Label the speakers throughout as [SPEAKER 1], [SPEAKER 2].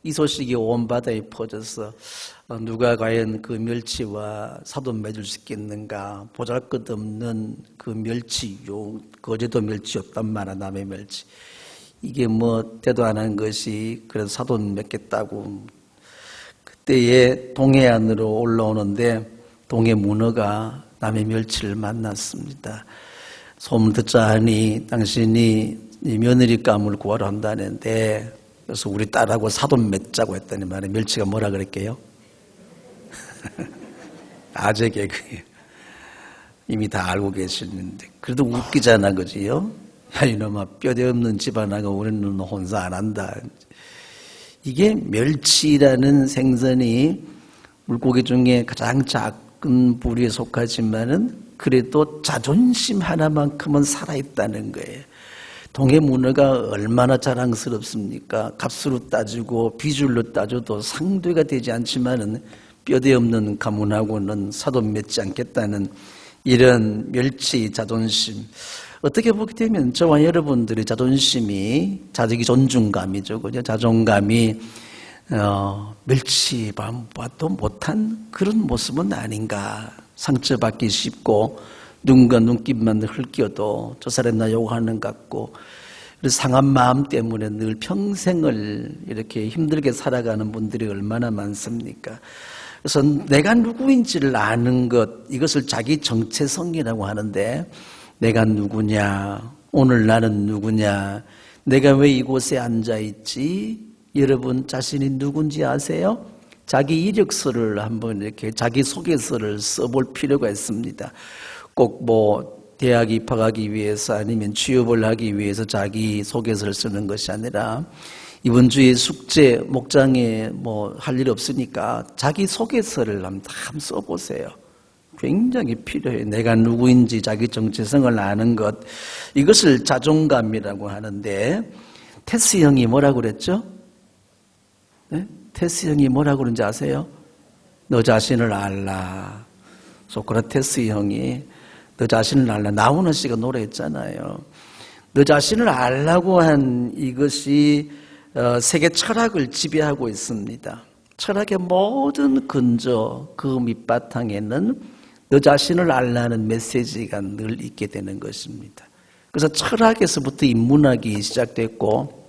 [SPEAKER 1] 이 소식이 온 바다에 퍼져서 누가 과연 그 멸치와 사돈 맺을 수 있겠는가. 보잘것없는 그 멸치용, 거제도 멸치였단 말이야. 남의 멸치. 이게 뭐 대도 안 한 것이 그래서 사돈 맺겠다고. 그때에 동해안으로 올라오는데 동해 문어가 남의 멸치를 만났습니다. 소문 듣자 하니 당신이 이 며느리감을 구하러 한다는데, 그래서 우리 딸하고 사돈 맺자고 했더니 말이야. 멸치가 뭐라 그랬게요? 아재 개그예요. 이미 다 알고 계시는데 그래도 웃기잖아, 그지요? 야 이놈아, 뼈대 없는 집안하고 우리는 혼사 안 한다. 이게 멸치라는 생선이 물고기 중에 가장 작은 부류에 속하지만은 그래도 자존심 하나만큼은 살아있다는 거예요. 동해 문어가 얼마나 자랑스럽습니까? 값으로 따지고 비줄로 따져도 상대가 되지 않지만은 뼈대 없는 가문하고는 사돈 맺지 않겠다는 이런 멸치 자존심. 어떻게 보게 되면 저와 여러분들의 자존심이 자기 존중감이죠. 그죠? 자존감이 멸치봐도 못한 그런 모습은 아닌가. 상처받기 쉽고 눈과 눈길만 흘겨도 저 사람 나 욕하는 것 같고, 상한 마음 때문에 늘 평생을 이렇게 힘들게 살아가는 분들이 얼마나 많습니까? 그래서 내가 누구인지를 아는 것, 이것을 자기 정체성이라고 하는데, 내가 누구냐, 오늘 나는 누구냐, 내가 왜 이곳에 앉아있지, 여러분 자신이 누군지 아세요? 자기 이력서를 한번 이렇게 자기 소개서를 써볼 필요가 있습니다. 꼭 뭐 대학 입학하기 위해서 아니면 취업을 하기 위해서 자기 소개서를 쓰는 것이 아니라, 이번 주에 숙제 목장에 뭐 할 일 없으니까 자기 소개서를 한번 써보세요. 굉장히 필요해요. 내가 누구인지 자기 정체성을 아는 것, 이것을 자존감이라고 하는데, 테스 형이 뭐라고 그랬죠? 네? 테스 형이 뭐라고 그런지 아세요? 너 자신을 알라. 소크라테스 형이 너 자신을 알라. 나훈아 씨가 노래했잖아요. 너 자신을 알라고 한 이것이 세계 철학을 지배하고 있습니다. 철학의 모든 근저 그 밑바탕에는 너 자신을 알라는 메시지가 늘 있게 되는 것입니다. 그래서 철학에서부터 인문학이 시작됐고,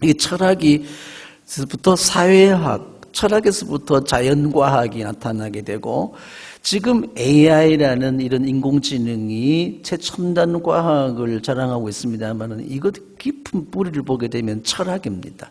[SPEAKER 1] 이 철학에서부터 사회학, 철학에서부터 자연과학이 나타나게 되고, 지금 AI라는 이런 인공지능이 최첨단 과학을 자랑하고 있습니다만, 이것 깊은 뿌리를 보게 되면 철학입니다.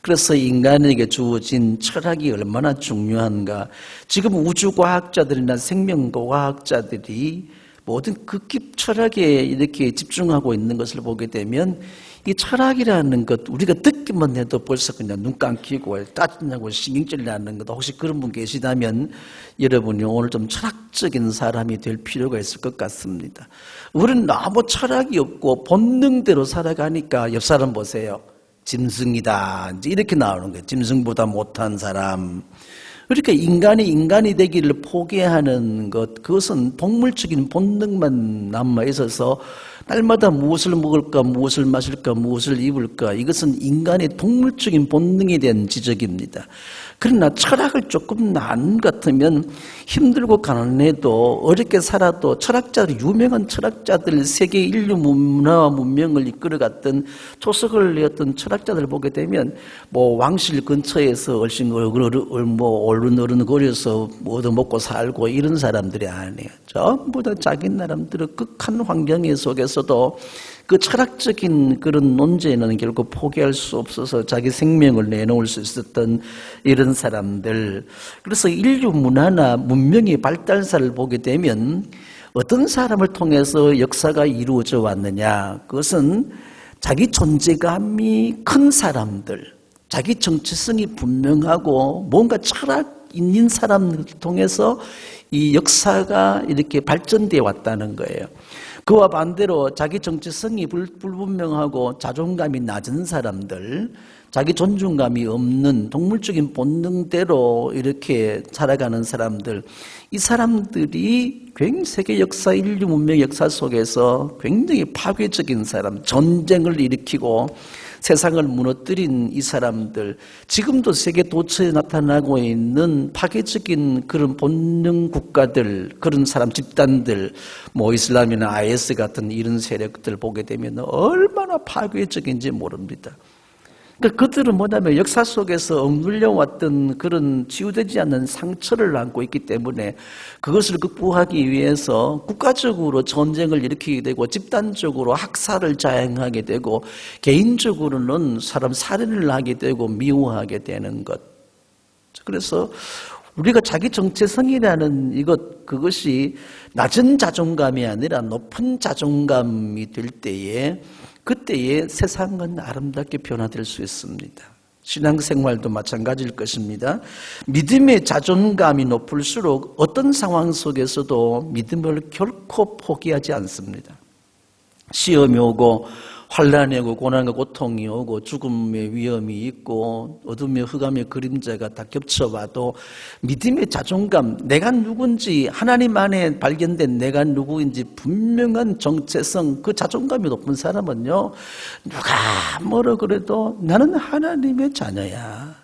[SPEAKER 1] 그래서 인간에게 주어진 철학이 얼마나 중요한가. 지금 우주과학자들이나 생명과학자들이 모든 극깊 철학에 이렇게 집중하고 있는 것을 보게 되면, 이 철학이라는 것, 우리가 듣기만 해도 벌써 그냥 눈 감기고 따지냐고 신경질 나는 것, 혹시 그런 분 계시다면 여러분이 오늘 좀 철학적인 사람이 될 필요가 있을 것 같습니다. 우리는 너무 철학이 없고 본능대로 살아가니까 옆 사람 보세요. 짐승이다. 이제 이렇게 나오는 거예요. 짐승보다 못한 사람. 그러니까 인간이 되기를 포기하는 것, 그것은 동물적인 본능만 남아 있어서 날마다 무엇을 먹을까, 무엇을 마실까, 무엇을 입을까, 이것은 인간의 동물적인 본능에 대한 지적입니다. 그러나 철학을 조금 안 같으면 힘들고 가난해도 어렵게 살아도 철학자들, 유명한 철학자들, 세계 인류 문화와 문명을 이끌어갔던 초석을 내었던 철학자들을 보게 되면 뭐 왕실 근처에서 얼른거려서 뭐 얻어먹고 살고 이런 사람들이 아니에요. 전부 다 자기 나름대로 극한 환경 속에서도 그 철학적인 그런 논제는 결국 포기할 수 없어서 자기 생명을 내놓을 수 있었던 이런 사람들. 그래서 인류 문화나 문명의 발달사를 보게 되면 어떤 사람을 통해서 역사가 이루어져 왔느냐, 그것은 자기 존재감이 큰 사람들, 자기 정체성이 분명하고 뭔가 철학 있는 사람을 통해서 이 역사가 이렇게 발전되어 왔다는 거예요. 그와 반대로 자기 정체성이 불분명하고 자존감이 낮은 사람들, 자기 존중감이 없는 동물적인 본능대로 이렇게 살아가는 사람들, 이 사람들이 굉장히 세계 역사, 인류 문명 역사 속에서 굉장히 파괴적인 사람, 전쟁을 일으키고 세상을 무너뜨린 이 사람들, 지금도 세계 도처에 나타나고 있는 파괴적인 그런 본능 국가들, 그런 사람 집단들, 뭐 이슬람이나 IS 같은 이런 세력들 보게 되면 얼마나 파괴적인지 모릅니다. 그러니까 그들은 뭐냐면 역사 속에서 억눌려 왔던 그런 치유되지 않는 상처를 안고 있기 때문에 그것을 극복하기 위해서 국가적으로 전쟁을 일으키게 되고 집단적으로 학살을 자행하게 되고 개인적으로는 사람 살인을 하게 되고 미워하게 되는 것. 그래서 우리가 자기 정체성이라는 그것이 낮은 자존감이 아니라 높은 자존감이 될 때에 그때에 세상은 아름답게 변화될 수 있습니다. 신앙생활도 마찬가지일 것입니다. 믿음의 자존감이 높을수록 어떤 상황 속에서도 믿음을 결코 포기하지 않습니다. 시험이 오고 환난이 오고 고난과 고통이 오고 죽음의 위험이 있고 어둠의 흑암의 그림자가 다 겹쳐와도 믿음의 자존감, 내가 누군지 하나님 안에 발견된 내가 누구인지 분명한 정체성, 그 자존감이 높은 사람은요, 누가 뭐라 그래도 나는 하나님의 자녀야,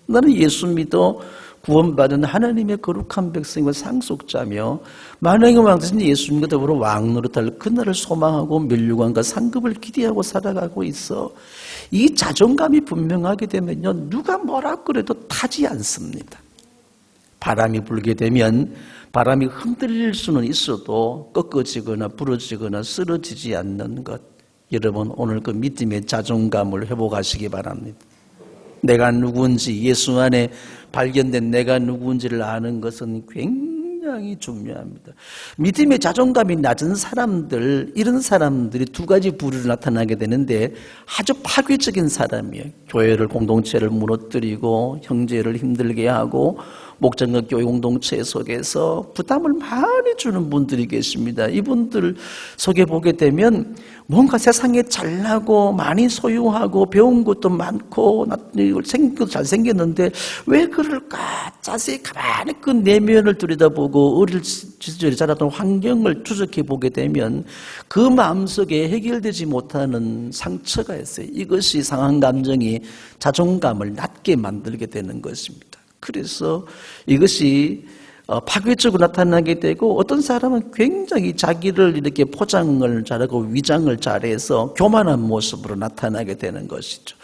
[SPEAKER 1] 나는 예수 믿어 구원받은 하나님의 거룩한 백성과 상속자며 만왕의 왕 되신 예수님과 더불어 왕 노릇할 그날을 소망하고 면류관과 상급을 기대하고 살아가고 있어. 이 자존감이 분명하게 되면요, 누가 뭐라 그래도 타지 않습니다. 바람이 불게 되면 바람이 흔들릴 수는 있어도 꺾어지거나 부러지거나 쓰러지지 않는 것. 여러분, 오늘 그 믿음의 자존감을 회복하시기 바랍니다. 내가 누구인지, 예수 안에 발견된 내가 누구인지를 아는 것은 굉장히 중요합니다. 믿음의 자존감이 낮은 사람들, 이런 사람들이 두 가지 부류로 나타나게 되는데 아주 파괴적인 사람이에요. 교회를, 공동체를 무너뜨리고 형제를 힘들게 하고 목장과 교회 공동체 속에서 부담을 많이 주는 분들이 계십니다. 이분들 속에 보게 되면 뭔가 세상에 잘나고 많이 소유하고 배운 것도 많고 생긴 것도 잘생겼는데 왜 그럴까? 자세히 가만히 그 내면을 들여다보고 어릴 시절에 자랐던 환경을 추적해 보게 되면 그 마음속에 해결되지 못하는 상처가 있어요. 이것이 상한 감정이 자존감을 낮게 만들게 되는 것입니다. 그래서 이것이 파괴적으로 나타나게 되고 어떤 사람은 굉장히 자기를 이렇게 포장을 잘하고 위장을 잘해서 교만한 모습으로 나타나게 되는 것이죠.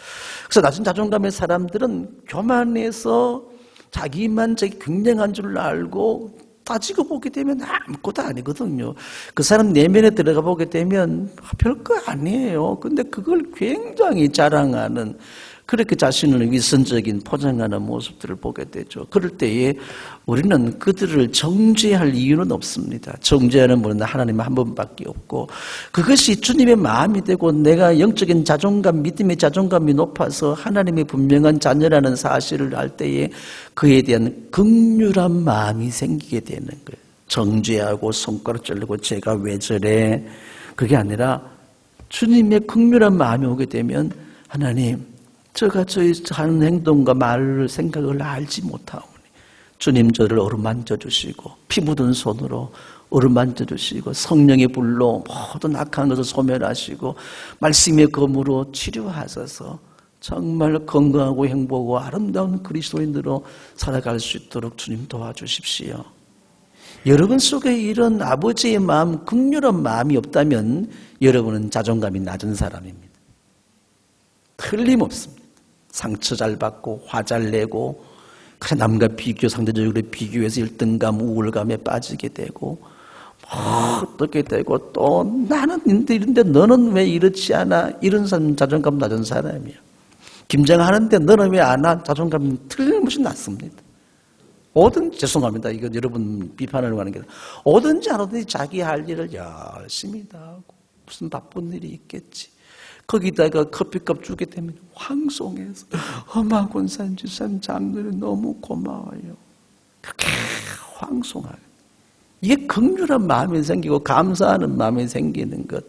[SPEAKER 1] 그래서 낮은 자존감의 사람들은 교만해서 자기만 자기 굉장한 줄 알고 따지고 보게 되면 아무것도 아니거든요. 그 사람 내면에 들어가 보게 되면 별거 아니에요. 근데 그걸 굉장히 자랑하는, 그렇게 자신을 위선적인 포장하는 모습들을 보게 되죠. 그럴 때에 우리는 그들을 정죄할 이유는 없습니다. 정죄하는 분은 하나님 한 분밖에 없고, 그것이 주님의 마음이 되고 내가 영적인 자존감, 믿음의 자존감이 높아서 하나님의 분명한 자녀라는 사실을 알 때에 그에 대한 긍휼한 마음이 생기게 되는 거예요. 정죄하고 손가락 자르고 제가 왜 저래, 그게 아니라 주님의 긍휼한 마음이 오게 되면 하나님, 저가 저희 하는 행동과 말 생각을 알지 못하오니 주님 저를 어루만져 주시고 피 묻은 손으로 어루만져 주시고 성령의 불로 모든 악한 것을 소멸하시고 말씀의 검으로 치료하셔서 정말 건강하고 행복하고 아름다운 그리스도인으로 살아갈 수 있도록 주님 도와주십시오. 여러분 속에 이런 아버지의 마음, 긍휼한 마음이 없다면 여러분은 자존감이 낮은 사람입니다. 틀림없습니다. 상처 잘 받고 화 잘 내고 남과 상대적으로 비교해서 1등감, 우울감에 빠지게 되고 어떻게 되고 또 나는 이런데 너는 왜 이렇지 않아? 이런 사람 자존감 낮은 사람이야. 김장하는데 너는 왜 안 와? 자존감 틀림없이 낮습니다. 죄송합니다. 이거 여러분 비판을 하는 게 아니라 어든지 안 오든지 자기 할 일을 열심히 다 하고 무슨 바쁜 일이 있겠지. 거기다가 커피값 주게 되면 황송해서 엄마 권사님 지사님 장로님 너무 고마워요. 그렇게 황송하게. 이게 긍휼한 마음이 생기고 감사하는 마음이 생기는 것.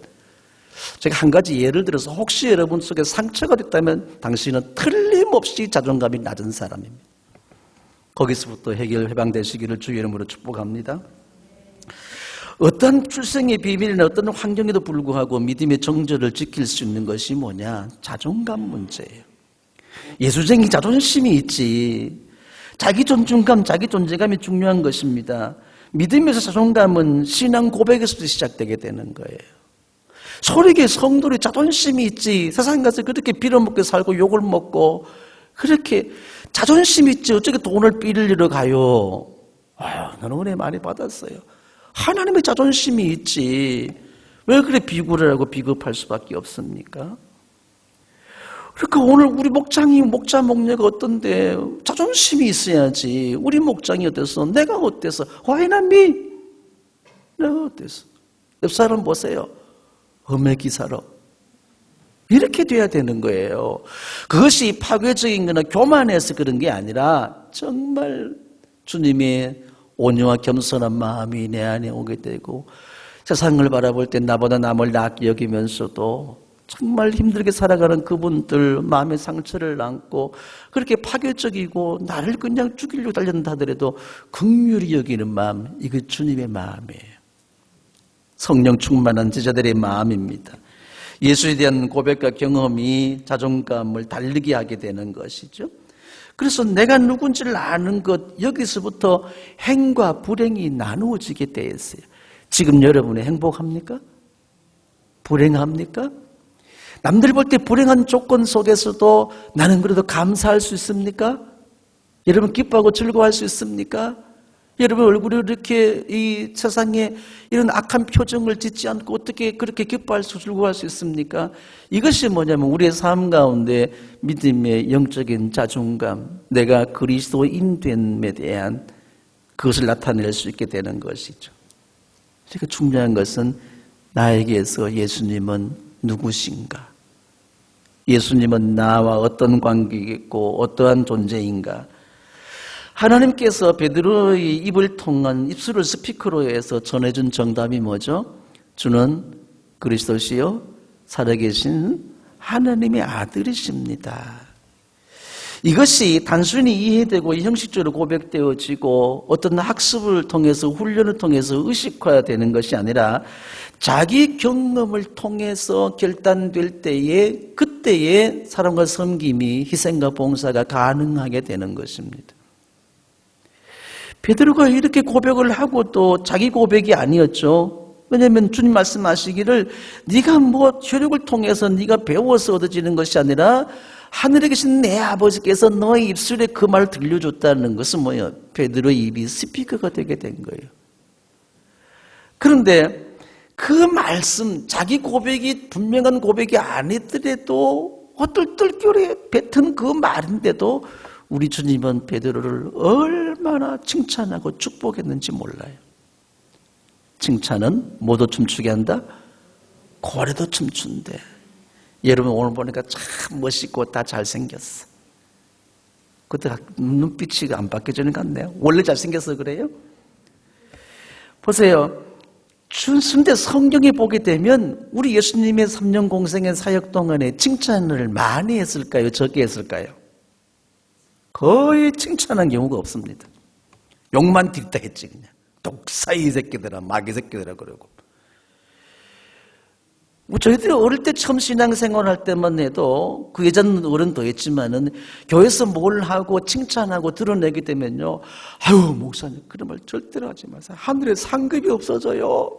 [SPEAKER 1] 제가 한 가지 예를 들어서 혹시 여러분 속에 상처가 됐다면 당신은 틀림없이 자존감이 낮은 사람입니다. 거기서부터 해방되시기를 주의 이름으로 축복합니다. 어떤 출생의 비밀이나 어떤 환경에도 불구하고 믿음의 정절을 지킬 수 있는 것이 뭐냐? 자존감 문제예요. 예수쟁이 자존심이 있지. 자기 존중감, 자기 존재감이 중요한 것입니다. 믿음에서 자존감은 신앙 고백에서부터 시작되게 되는 거예요. 소리게 성도의 자존심이 있지. 세상 가서 그렇게 빌어먹게 살고 욕을 먹고 그렇게 자존심이 있지. 어떻게 돈을 빌리러 가요? 아유, 나는 은혜 많이 받았어요. 하나님의 자존심이 있지. 왜 그래 비굴을 하고 비겁할 수밖에 없습니까? 그러니까 오늘 우리 목장이 목자 목녀가 어떤데 자존심이 있어야지. 우리 목장이 어때서? 내가 어때서? Why not me? 내가 어때서? 옆 사람 보세요. 음의 기사로. 이렇게 돼야 되는 거예요. 그것이 파괴적인 거나 교만해서 그런 게 아니라 정말 주님의 온유와 겸손한 마음이 내 안에 오게 되고 세상을 바라볼 때 나보다 남을 낮게 여기면서도 정말 힘들게 살아가는 그분들 마음의 상처를 안고 그렇게 파괴적이고 나를 그냥 죽이려고 달렸다 하더라도 긍휼히 여기는 마음, 이거 주님의 마음이에요. 성령 충만한 제자들의 마음입니다. 예수에 대한 고백과 경험이 자존감을 달리게 하게 되는 것이죠. 그래서 내가 누군지를 아는 것, 여기서부터 행과 불행이 나누어지게 돼 있어요. 지금 여러분이 행복합니까? 불행합니까? 남들 볼 때 불행한 조건 속에서도 나는 그래도 감사할 수 있습니까? 여러분 기뻐하고 즐거워할 수 있습니까? 여러분 얼굴에 이렇게 이 세상에 이런 악한 표정을 짓지 않고 어떻게 그렇게 기뻐할 수 즐거워할 수 있습니까? 이것이 뭐냐면 우리의 삶 가운데 믿음의 영적인 자존감, 내가 그리스도인 됨에 대한 그것을 나타낼 수 있게 되는 것이죠. 그러니까 중요한 것은 나에게서 예수님은 누구신가? 예수님은 나와 어떤 관계겠고 어떠한 존재인가? 하나님께서 베드로의 입을 통한 입술을 스피커로 해서 전해준 정답이 뭐죠? 주는 그리스도시요 살아계신 하나님의 아들이십니다. 이것이 단순히 이해되고 형식적으로 고백되어지고 어떤 학습을 통해서 훈련을 통해서 의식화되는 것이 아니라 자기 경험을 통해서 결단될 때에 그때에 사람과 섬김이 희생과 봉사가 가능하게 되는 것입니다. 베드로가 이렇게 고백을 하고 또 자기 고백이 아니었죠. 왜냐하면 주님 말씀하시기를 네가 뭐 효력을 통해서 네가 배워서 얻어지는 것이 아니라 하늘에 계신 내 아버지께서 너의 입술에 그 말을 들려줬다는 것은 뭐예요? 베드로의 입이 스피커가 되게 된 거예요. 그런데 그 말씀, 자기 고백이 분명한 고백이 아니더라도 어떨결에 뱉은 그 말인데도 우리 주님은 베드로를 얼마나 칭찬하고 축복했는지 몰라요. 칭찬은 뭐도 춤추게 한다? 고래도 춤춘대. 여러분 오늘 보니까 참 멋있고 다 잘생겼어. 그때 눈빛이 안 바뀌어지는 것 같네요. 원래 잘생겨서 그래요? 보세요. 순대 성경에 보게 되면 우리 예수님의 3년 공생의 사역 동안에 칭찬을 많이 했을까요? 적게 했을까요? 거의 칭찬한 경우가 없습니다. 욕만 딜다 했지 그냥. 독사이 새끼들아 마귀 새끼들아 그러고. 저희들이 어릴 때 처음 신앙생활할 때만 해도 그 예전 어른 더 했지만은 교회에서 뭘 하고 칭찬하고 드러내게 되면요, 아유 목사님 그런 말 절대로 하지 마세요. 하늘에 상급이 없어져요.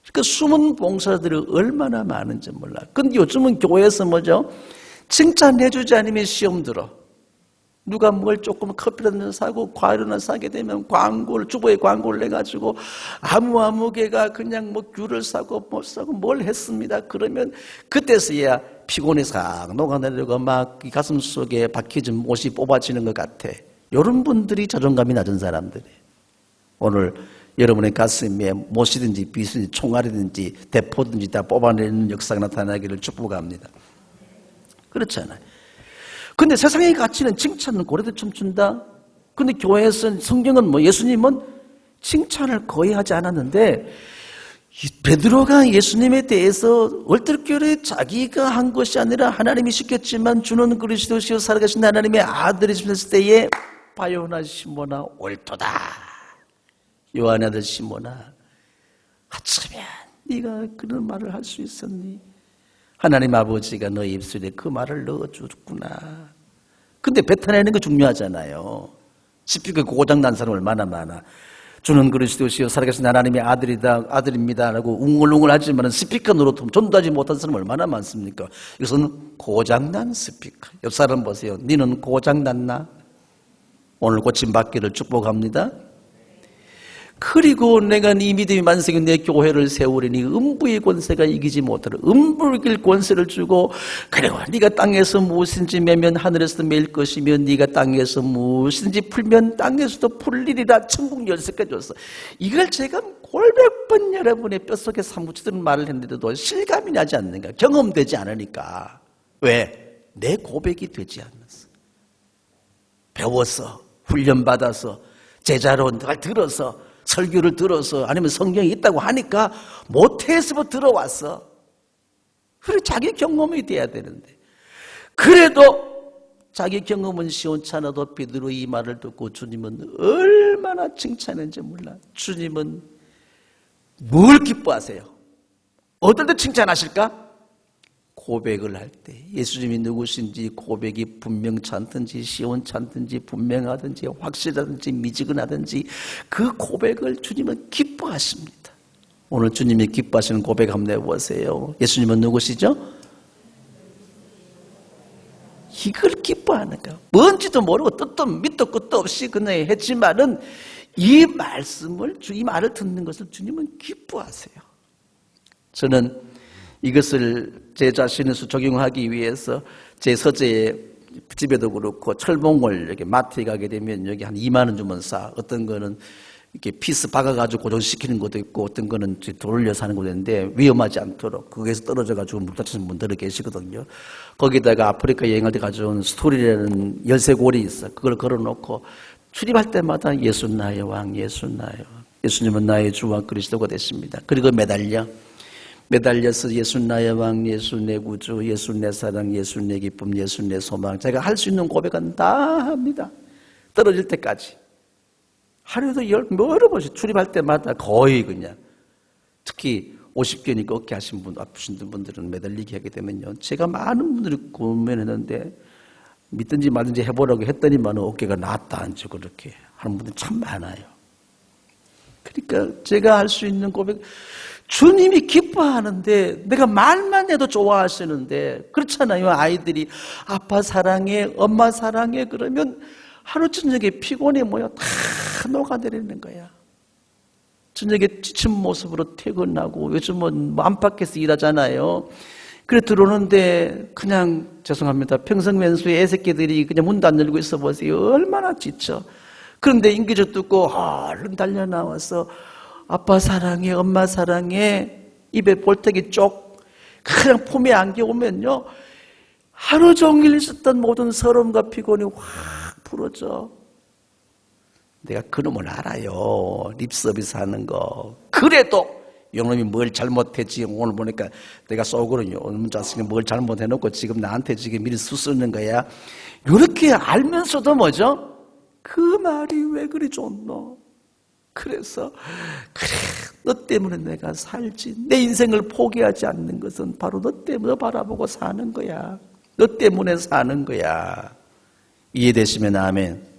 [SPEAKER 1] 그러니까 숨은 봉사들이 얼마나 많은지 몰라. 근데 요즘은 교회에서 뭐죠? 칭찬해주지 않으면 시험 들어. 누가 뭘 조금 커피라도 사고 과일이나 사게 되면 광고를 주보에 광고를 내가지고 아무개가 그냥 뭐 귤을 사고 뭐 사고 뭘 했습니다. 그러면 그때서야 피곤이 싹 녹아내리고 막 가슴 속에 박혀진 못이 뽑아지는 것 같아. 이런 분들이 자존감이 낮은 사람들이 오늘 여러분의 가슴에 못이든지 빗이든지 총알이든지 대포든지 다 뽑아내는 역사가 나타나기를 축복합니다. 그렇잖아요. 근데 세상의 가치는 칭찬은 고래도 춤춘다. 근데 교회에서 성경은 뭐 예수님은 칭찬을 거의 하지 않았는데 베드로가 예수님에 대해서 얼떨결에 자기가 한 것이 아니라 하나님이 시켰지만 주는 그리스도시요 살아계신 하나님의 아들이셨을 때에 바요나 시모나 옳도다. 요한의 아들 시모나 어쩌면 네가 그런 말을 할 수 있었니? 하나님 아버지가 너의 입술에 그 말을 넣어줬구나. 근데 뱉어내는 거 중요하잖아요. 시피가 고장난 사람 얼마나 많아. 주는 그리스도시요 살아계신 하나님의 아들입니다 라고 웅얼웅얼 하지만 스피커 노릇 전도하지 못한 사람 얼마나 많습니까? 이것은 고장난 스피커. 옆 사람 보세요. 너는 고장났나? 오늘 고침받기를 축복합니다. 그리고 내가 네 믿음이 만성인 내 교회를 세우리니 음부의 권세가 이기지 못하라. 음부를 이길 권세를 주고 그리고 네가 땅에서 무엇인지 매면 하늘에서도 매일 것이며 네가 땅에서 무엇인지 풀면 땅에서도 풀리리라. 천국 열쇠까지 줬어. 이걸 제가 골백 번 여러분의 뼛속에 사무치도록 말을 했는데도 실감이 나지 않는가? 경험되지 않으니까. 왜? 내 고백이 되지 않았어. 배워서 훈련받아서 제자로 들어서 설교를 들어서 아니면 성경이 있다고 하니까 못해서 들어왔어. 그래 자기 경험이 돼야 되는데 그래도 자기 경험은 시원찮아도 베드로 이 말을 듣고 주님은 얼마나 칭찬했는지 몰라. 주님은 뭘 기뻐하세요? 어떨 때 칭찬하실까? 고백을 할 때 예수님이 누구신지 고백이 분명찮든지 시원찮든지 분명하든지 확실하든지 미지근하든지 그 고백을 주님은 기뻐하십니다. 오늘 주님이 기뻐하시는 고백 한번 해보세요. 예수님은 누구시죠? 이걸 기뻐하는가? 뭔지도 모르고 뜻도 밑도 끝도 없이 그냥 했지만은 이 말씀을 이 말을 듣는 것을 주님은 기뻐하세요. 저는 이것을 제 자신에서 적용하기 위해서 제 서재에 집에도 그렇고 철봉을 이렇게 마트에 가게 되면 여기 한 2만 원 주면 싸. 어떤 거는 이렇게 피스 박아가지고 고정시키는 것도 있고 어떤 거는 돌려서 하는 것도 있는데 위험하지 않도록 거기에서 떨어져가지고 물 다치는 분들이 계시거든요. 거기다가 아프리카 여행할 때 가져온 스토리라는 열쇠고리 있어. 그걸 걸어놓고 출입할 때마다 예수 나의 왕, 예수 나의 왕. 예수님은 나의 주와 그리스도가 됐습니다. 그리고 매달려서 예수 나의 왕, 예수 내 구주, 예수 내 사랑, 예수 내 기쁨, 예수 내 소망. 제가 할 수 있는 고백은 다 합니다. 떨어질 때까지. 하루에도 여러 번씩 출입할 때마다 거의 그냥. 특히 50견이 어깨 하신 분, 아프신 분들은 매달리게 하게 되면요. 제가 많은 분들이 고민했는데 믿든지 말든지 해보라고 했더니만 어깨가 낫다 안 주고 그렇게 하는 분들이 참 많아요. 그러니까 제가 할 수 있는 고백, 주님이 기뻐하는데 내가 말만 해도 좋아하시는데 그렇잖아요. 아이들이 아빠 사랑해, 엄마 사랑해 그러면 하루 저녁에 피곤해 모여 다 녹아내리는 거야. 저녁에 지친 모습으로 퇴근하고 요즘은 안팎에서 일하잖아요. 그래 들어오는데 그냥 죄송합니다. 평성면수의 애새끼들이 그냥 문도 안 열고 있어 보세요. 얼마나 지쳐. 그런데 인기적 듣고 얼른 달려 나와서 아빠 사랑해, 엄마 사랑해, 입에 볼때기 쪽 그냥 품에 안겨오면요 하루 종일 있었던 모든 서름과 피곤이 확 풀어져. 내가 그놈을 알아요. 립서비스 하는 거. 그래도 영놈이 뭘 잘못했지. 오늘 보니까 내가 속으로요 오늘 자식이 뭘 잘못해놓고 지금 나한테 지금 미리 수쓰는 거야. 이렇게 알면서도 뭐죠? 그 말이 왜 그리 좋노? 그래서 그래 너 때문에 내가 살지. 내 인생을 포기하지 않는 것은 바로 너 때문에 바라보고 사는 거야. 너 때문에 사는 거야. 이해되시면 아멘.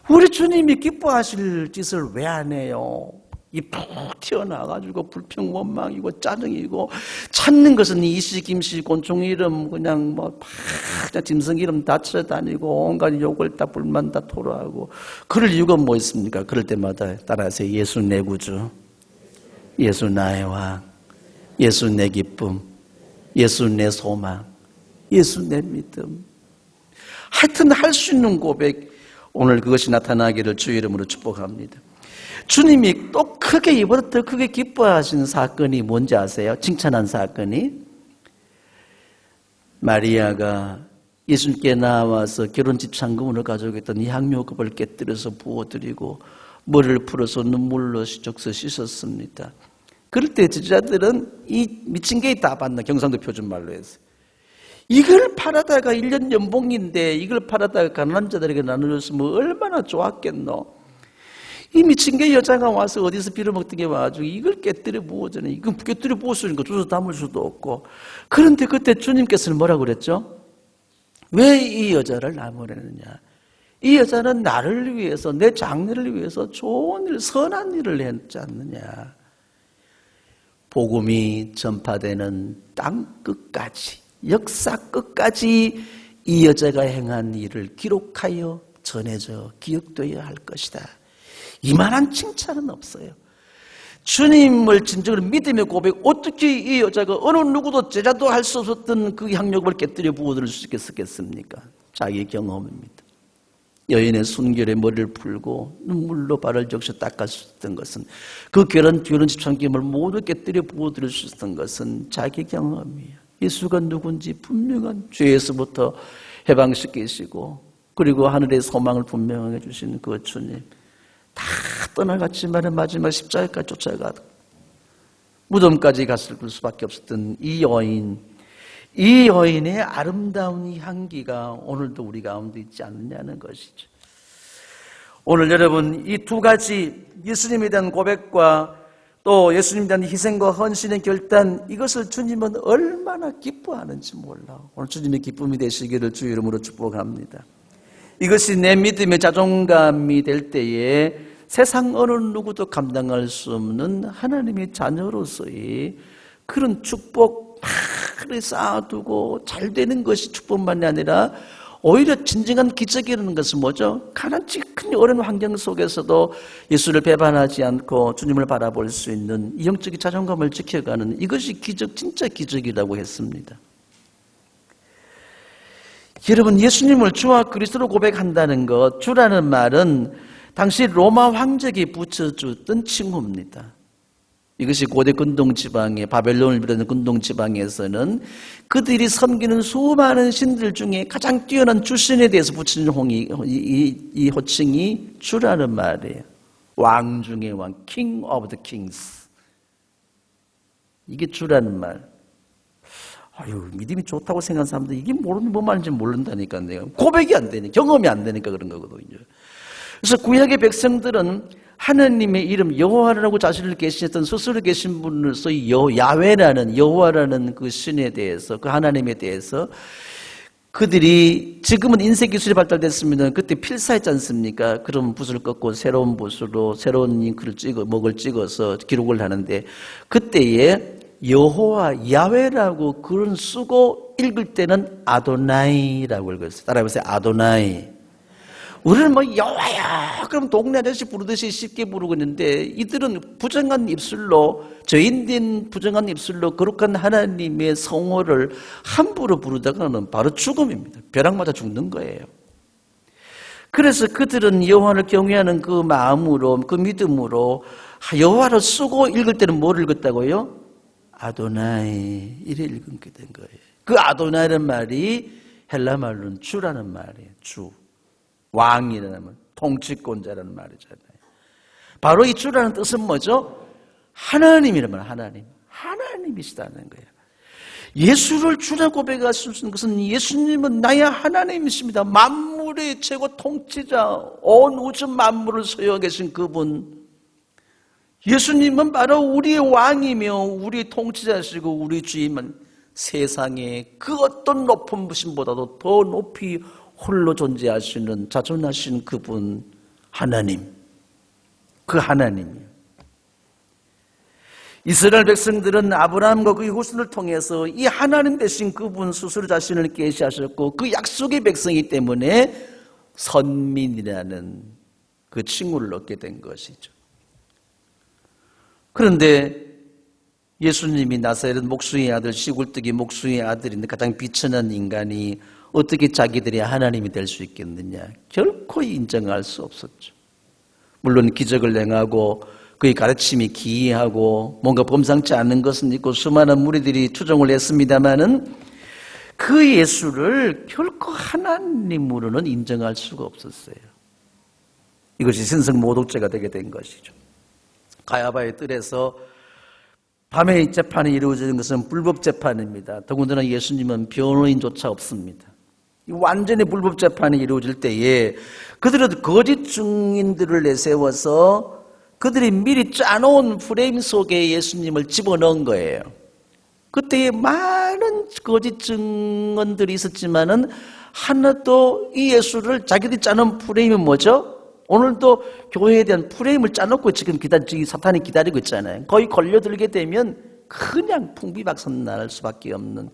[SPEAKER 1] 우리 주님이 기뻐하실 짓을 왜 안 해요? 이 푹 튀어나와가지고 불평 원망이고 짜증이고 찾는 것은 이시 김씨 곤충 이름 그냥 그냥 짐승 이름 다 쳐다니고 온갖 욕을 다 불만 다 토로하고 그럴 이유가 뭐 있습니까? 그럴 때마다 따라하세요. 예수 내 구주, 예수 나의 왕, 예수 내 기쁨, 예수 내 소망, 예수 내 믿음. 하여튼 할 수 있는 고백, 오늘 그것이 나타나기를 주의 이름으로 축복합니다. 주님이 또 크게 이보다 더 크게 기뻐하신 사건이 뭔지 아세요? 칭찬한 사건이 마리아가 예수님께 나와서 결혼집 잔금으로 가지고 있던 이 향료급을 깨뜨려서 부어드리고 머리를 풀어서 눈물로 적서 씻었습니다. 그럴 때 제자들은 이 미친 게 다 봤나 경상도 표준말로 해서 이걸 팔아다가 1년 연봉인데 이걸 팔아다가 가난한 자들에게 나눠줬으면 얼마나 좋았겠노. 이 미친 게 여자가 와서 어디서 빌어먹던 게 와가지고 이걸 깨뜨려 부어주네. 이거 깨뜨려 부었으니까 주워 담을 수도 없고. 그런데 그때 주님께서는 뭐라고 그랬죠? 왜 이 여자를 나무라느냐? 이 여자는 나를 위해서, 내 장래를 위해서 좋은 일, 선한 일을 했지 않느냐? 복음이 전파되는 땅 끝까지, 역사 끝까지 이 여자가 행한 일을 기록하여 전해져 기억되어야 할 것이다. 이만한 칭찬은 없어요. 주님을 진정으로 믿음의 고백, 어떻게 이 여자가 어느 누구도 제자도 할 수 없었던 그 향력을 깨뜨려 부어들일 수 있겠습니까? 자기 경험입니다. 여인의 순결에 머리를 풀고 눈물로 발을 적셔 닦았었던 것은, 그 결혼집 참기름을 모두 깨뜨려 부어들일 수 있었던 것은 자기 경험이에요. 예수가 누군지 분명한 죄에서부터 해방시키시고, 그리고 하늘의 소망을 분명하게 주시는 그 주님, 다 떠나갔지만 마지막 십자가까지 쫓아가고 무덤까지 갔을 수밖에 없었던 이 여인의 아름다운 향기가 오늘도 우리 가운데 있지 않느냐는 것이죠. 오늘 여러분, 이 두 가지 예수님에 대한 고백과 또 예수님에 대한 희생과 헌신의 결단, 이것을 주님은 얼마나 기뻐하는지 몰라. 오늘 주님의 기쁨이 되시기를 주 이름으로 축복합니다. 이것이 내 믿음의 자존감이 될 때에 세상 어느 누구도 감당할 수 없는 하나님의 자녀로서의 그런 축복 많이 쌓아두고 잘 되는 것이 축복만이 아니라 오히려 진정한 기적이라는 것은 뭐죠? 가난치 큰 어려운 환경 속에서도 예수를 배반하지 않고 주님을 바라볼 수 있는 이 영적인 자존감을 지켜가는 이것이 기적, 진짜 기적이라고 했습니다. 여러분, 예수님을 주와 그리스도로 고백한다는 것, 주라는 말은 당시 로마 황제에게 붙여주던 칭호입니다. 이것이 고대 근동지방의 바벨론을 비롯한 근동지방에서는 그들이 섬기는 수많은 신들 중에 가장 뛰어난 주신에 대해서 붙이는 이 호칭이 주라는 말이에요. 왕 중의 왕, King of the Kings. 이게 주라는 말. 아유, 믿음이 좋다고 생각하는 사람들 이게 모르는 뭐 말인지 모른다니까요. 고백이 안 되니까, 경험이 안 되니까 그런 거거든요. 그래서 구약의 백성들은 하나님의 이름 여호와라고 자신을 계시했던 스스로 계신 분으로서 야훼라는 여호와라는 그 신에 대해서, 그 하나님에 대해서 그들이, 지금은 인쇄 기술이 발달됐습니다. 그때 필사했지 않습니까? 그럼 붓을 꺾고 새로운 붓으로 새로운 잉크를 목을 찍어서 기록을 하는데, 그때에 여호와 야훼라고 글을 쓰고 읽을 때는 아도나이라고 읽었어요. 따라해보세요. 아도나이. 우리는 뭐 여호와야 그럼 동네 아저씨 부르듯이 쉽게 부르고 있는데, 이들은 부정한 입술로, 죄인된 부정한 입술로 거룩한 하나님의 성호를 함부로 부르다가는 바로 죽음입니다. 벼락 맞아 죽는 거예요. 그래서 그들은 여호와를 경외하는 그 마음으로, 그 믿음으로 여호와를 쓰고 읽을 때는 뭘 읽었다고요? 아도나이, 이래 읽게 된 거예요. 그 아도나이라는 말이 헬라 말로는 주라는 말이에요. 주. 왕이라는 말, 통치권자라는 말이잖아요. 바로 이 주라는 뜻은 뭐죠? 하나님이라는 말, 하나님. 하나님이시다는 거예요. 예수를 주라 고백할 수 있는 것은 예수님은 나의 하나님이십니다. 만물의 최고 통치자, 온 우주 만물을 소유하고 계신 그분. 예수님은 바로 우리의 왕이며 우리의 통치자시고 우리 주임은 세상의 그 어떤 높은 분보다도 더 높이 홀로 존재하시는, 자존하신 그분, 하나님. 그 하나님이요. 이스라엘 백성들은 아브라함과 그 후손을 통해서 이 하나님 되신 그분 스스로 자신을 계시하셨고, 그 약속의 백성이기 때문에 선민이라는 그 칭호를 얻게 된 것이죠. 그런데 예수님이 나사렛 목수의 아들, 시골뜨기 목수의 아들인데 가장 비천한 인간이 어떻게 자기들이 하나님이 될 수 있겠느냐? 결코 인정할 수 없었죠. 물론 기적을 행하고 그의 가르침이 기이하고 뭔가 범상치 않은 것은 있고 수많은 무리들이 추종을 했습니다마는 그 예수를 결코 하나님으로는 인정할 수가 없었어요. 이것이 신성모독죄가 되게 된 것이죠. 가야바의 뜰에서 밤에 재판이 이루어지는 것은 불법 재판입니다. 더군다나 예수님은 변호인조차 없습니다. 완전히 불법 재판이 이루어질 때에 그들은 거짓 증인들을 내세워서 그들이 미리 짜놓은 프레임 속에 예수님을 집어넣은 거예요. 그때에 많은 거짓 증언들이 있었지만은 하나도 이 예수를 자기들이 짜놓은 프레임이 뭐죠? 오늘도 교회에 대한 프레임을 짜놓고 지금 사탄이 기다리고 있잖아요. 거의 걸려들게 되면 그냥 풍비박산 날 수밖에 없는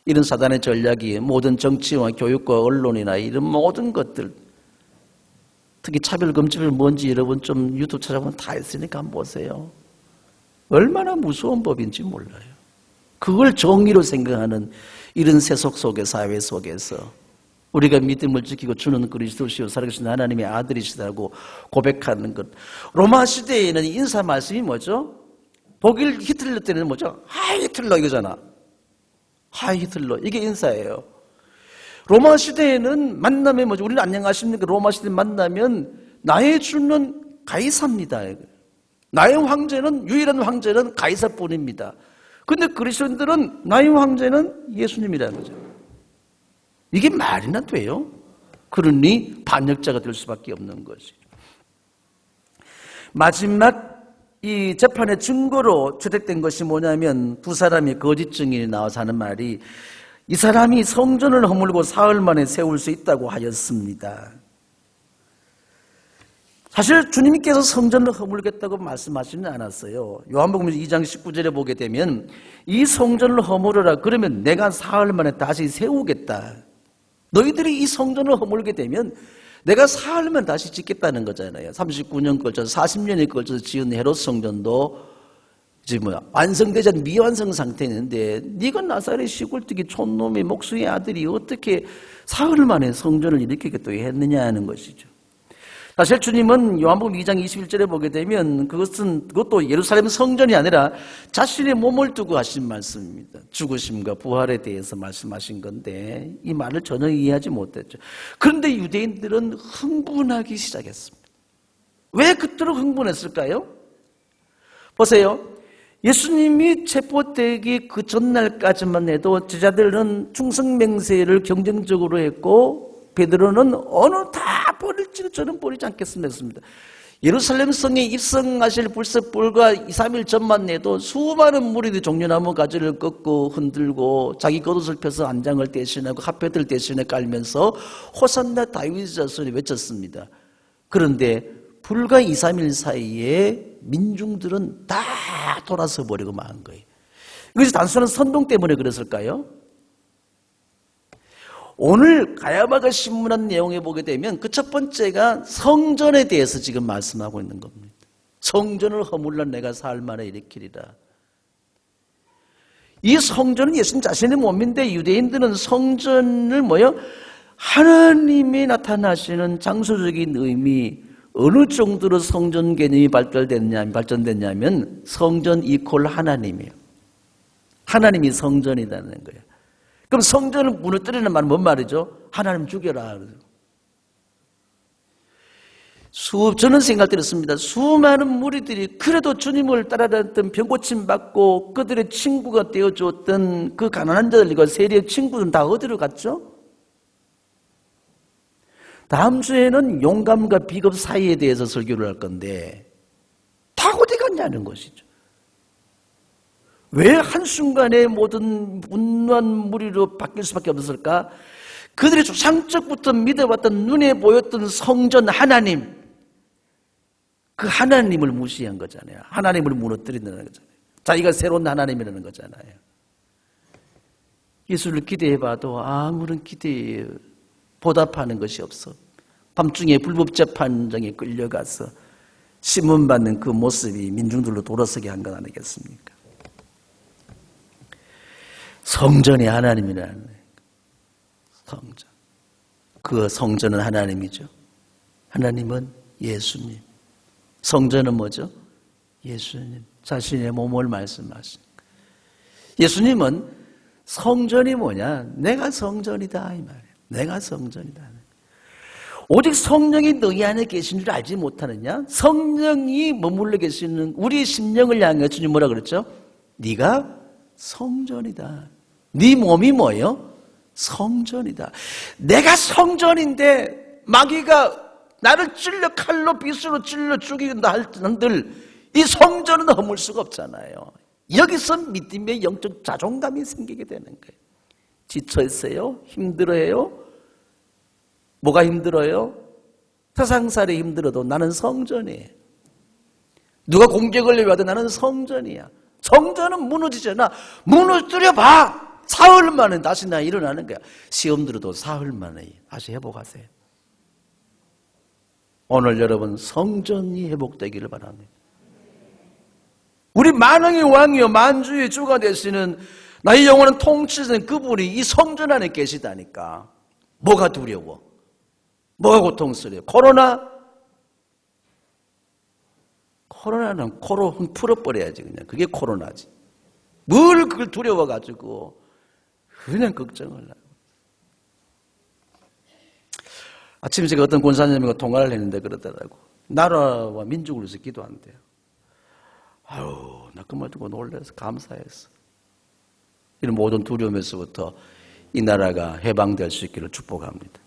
[SPEAKER 1] 이런 사단의 전략이 모든 정치와 교육과 언론이나 이런 모든 것들, 특히 차별금지를 뭔지 여러분 좀 유튜브 찾아보면 다 있으니까 한번 보세요. 얼마나 무서운 법인지 몰라요. 그걸 정의로 생각하는 이런 세속 속의 사회 속에서 우리가 믿음을 지키고 주는 그리스도시요 살아계신 하나님의 아들이시다고 고백하는 것. 로마 시대에는 인사 말씀이 뭐죠? 독일 히틀러 때는 뭐죠? 하이 히틀러 이거잖아. 하이 히틀러 이게 인사예요. 로마 시대에는 만나면 뭐죠? 우리는 안녕하십니까? 로마 시대 만나면 나의 주는 가이사입니다. 나의 황제는 유일한 황제는 가이사뿐입니다. 근데 그리스도인들은 나의 황제는 예수님이라는 거죠. 이게 말이나 돼요? 그러니 반역자가 될 수밖에 없는 것이죠. 마지막 이 재판의 증거로 채택된 것이 뭐냐면 두 사람이 거짓 증인이 나와서 하는 말이 이 사람이 성전을 허물고 사흘 만에 세울 수 있다고 하였습니다. 사실 주님께서 성전을 허물겠다고 말씀하시는 않았어요. 요한복음 2장 19절에 보게 되면 이 성전을 허물어라 그러면 내가 사흘 만에 다시 세우겠다. 너희들이 이 성전을 허물게 되면 내가 사흘 만에 다시 짓겠다는 거잖아요. 39년 걸쳐서 40년에 걸쳐서 지은 헤롯 성전도 이제 완성되지 않은 미완성 상태인데 네가 나사렛 시골뜨기 촌놈의 목수의 아들이 어떻게 사흘 만에 성전을 이렇게 또 했느냐 하는 것이죠. 사실 주님은 요한복음 2장 21절에 보게 되면 그것도 예루살렘 성전이 아니라 자신의 몸을 두고 하신 말씀입니다. 죽으심과 부활에 대해서 말씀하신 건데 이 말을 전혀 이해하지 못했죠. 그런데 유대인들은 흥분하기 시작했습니다. 왜 그토록 흥분했을까요? 보세요. 예수님이 체포되기 그 전날까지만 해도 제자들은 충성맹세를 경쟁적으로 했고 베드로는 어느 다 버릴지도 저는 버리지 않겠습니다 했습니다. 예루살렘 성에 입성하실 불과 2, 3일 전만 해도 수많은 무리들이 종려나무 가지를 꺾고 흔들고 자기 겉옷을 펴서 안장을 대신하고 핫패드를 대신에 깔면서 호산나 다윗의 자손이 외쳤습니다. 그런데 불과 2, 3일 사이에 민중들은 다 돌아서 버리고 만 거예요. 이것이 단순한 선동 때문에 그랬을까요? 오늘 가야바가 신문한 내용에 보게 되면 그 첫 번째가 성전에 대해서 지금 말씀하고 있는 겁니다. 성전을 허물라 내가 사흘 만에 일으키리라. 이 성전은 예수님 자신의 몸인데 유대인들은 성전을 하나님이 나타나시는 장소적인 의미, 어느 정도로 성전 개념이 발전됐냐면 성전 이퀄 하나님이에요. 하나님이 성전이라는 거예요. 그럼 성전을 무너뜨리는 말은 뭔 말이죠? 하나님 죽여라. 저는 생각 들었습니다. 수많은 무리들이 그래도 주님을 따라다녔던 병고침 받고 그들의 친구가 되어주었던 그 가난한 자들과 세리의 친구들은 다 어디로 갔죠? 다음 주에는 용감과 비겁 사이에 대해서 설교를 할 건데 다 어디 갔냐는 것이죠. 왜 한순간에 모든 분노한 무리로 바뀔 수밖에 없었을까? 그들이 조상적부터 믿어왔던 눈에 보였던 성전 하나님, 그 하나님을 무시한 거잖아요. 하나님을 무너뜨린다는 거잖아요. 자기가 새로운 하나님이라는 거잖아요. 예수를 기대해봐도 아무런 기대에 보답하는 것이 없어. 밤중에 불법 재판장에 끌려가서 신문받는 그 모습이 민중들로 돌아서게 한 건 아니겠습니까? 성전이 하나님이라는 성전. 그 성전은 하나님이죠. 하나님은 예수님. 성전은 뭐죠? 예수님. 자신의 몸을 말씀하십니다. 예수님은 성전이 뭐냐? 내가 성전이다 이 말이에요. 내가 성전이다. 오직 성령이 너희 안에 계신 줄 알지 못하느냐? 성령이 머물러 계시는 우리의 심령을 향해 주님 뭐라 그랬죠? 네가 성전이다. 네 몸이 뭐예요? 성전이다. 내가 성전인데 마귀가 나를 찔러 칼로 빗으로 찔러 죽이긴다 한들 이 성전은 허물 수가 없잖아요. 여기서 믿음의 영적 자존감이 생기게 되는 거예요. 지쳐있어요? 힘들어요? 뭐가 힘들어요? 세상살이 힘들어도 나는 성전이에요. 누가 공격을 해와도 나는 성전이야. 성전은 무너지지 않아. 무너뜨려봐. 사흘 만에 다시 나 일어나는 거야. 시험 들어도 사흘 만에 다시 회복하세요. 오늘 여러분 성전이 회복되기를 바랍니다. 우리 만왕의 왕이요 만주의 주가 되시는 나의 영혼은 통치는 그분이 이 성전 안에 계시다니까. 뭐가 두려워? 뭐가 고통스러워? 코로나는 코로 풀어버려야지. 그냥 그게 코로나지. 뭘 그걸 두려워가지고 그냥 걱정을 하고. 아침에 제가 어떤 권사님과 통화를 했는데 그러더라고. 나라와 민족을 위해서 기도한대요. 아유, 나 그 말 듣고 놀라서 감사했어. 이런 모든 두려움에서부터 이 나라가 해방될 수 있기를 축복합니다.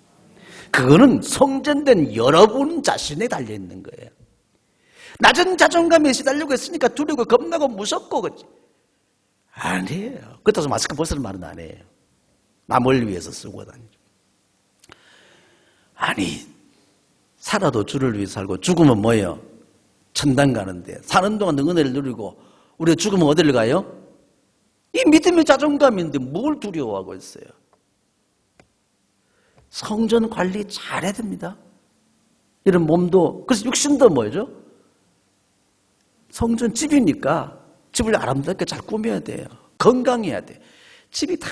[SPEAKER 1] 그거는 성전된 여러분 자신에 달려있는 거예요. 낮은 자존감에 시달리고 있으니까 두려고 겁나고 무섭고 그렇지. 아니에요. 그렇다고 마스크 벗을 말은 아니에요. 남을 위해서 쓰고 다니죠. 아니 살아도 주를 위해 살고 죽으면 뭐예요? 천당 가는데 사는 동안 은혜를 누리고 우리가 죽으면 어디를 가요? 이 믿음의 자존감인데 뭘 두려워하고 있어요? 성전 관리 잘해야 됩니다. 이런 몸도 그래서 육신도 뭐죠? 성전 집이니까 집을 아름답게 잘 꾸며야 돼요. 건강해야 돼. 집이 다